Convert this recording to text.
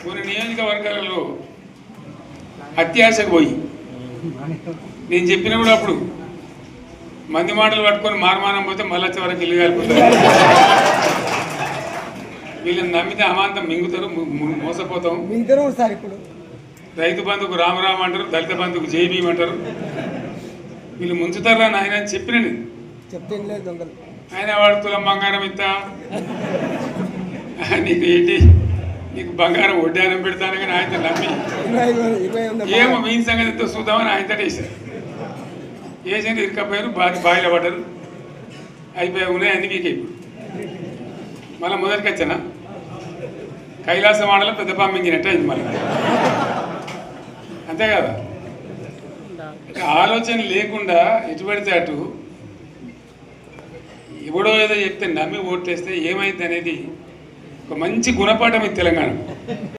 కొన్ని నియోజకవర్గాలలో అత్యాశకు పోయి నేను చెప్పినప్పుడు అప్పుడు మంది మాటలు పట్టుకొని మారమానం పోతే మళ్ళీ వరకు ఇల్లు కాలిపోతారు. వీళ్ళని నమ్మితే అమాంతం మింగుతారు, మోసపోతాం. ఇప్పుడు రైతు బంధుకు రామరామ అంటారు, దళిత బంధుకు జై భీమ్ అంటారు. వీళ్ళు ముంచుతారా నాయన అని చెప్పిన దొంగలు ఆయన వాడు తులం బంగారం ఇస్తా, నీకు ఏంటి నీకు బంగారం వడ్డానం పెడతాను కానీ ఆయన నమ్మి ఏమో మీ సంగతి ఎంతో చూద్దామని ఆయన వేసారు. వేసింది ఇరుకపోయారు, బాయిలో పడ్డారు, అయిపోయి ఉన్నాయి అన్ని వీకే. ఇప్పుడు మళ్ళీ మొదటికి వచ్చానా కైలాస మాడలో పెద్ద పంపించినట్టు అయింది మళ్ళీ. అంతే కదా, ఆలోచన లేకుండా ఎటు పడితే అటు ఎవడో ఏదో చెప్తే నమ్మి ఓట్లేస్తే ఏమైంది అనేది ఒక మంచి గుణపాఠం ఇది తెలంగాణ.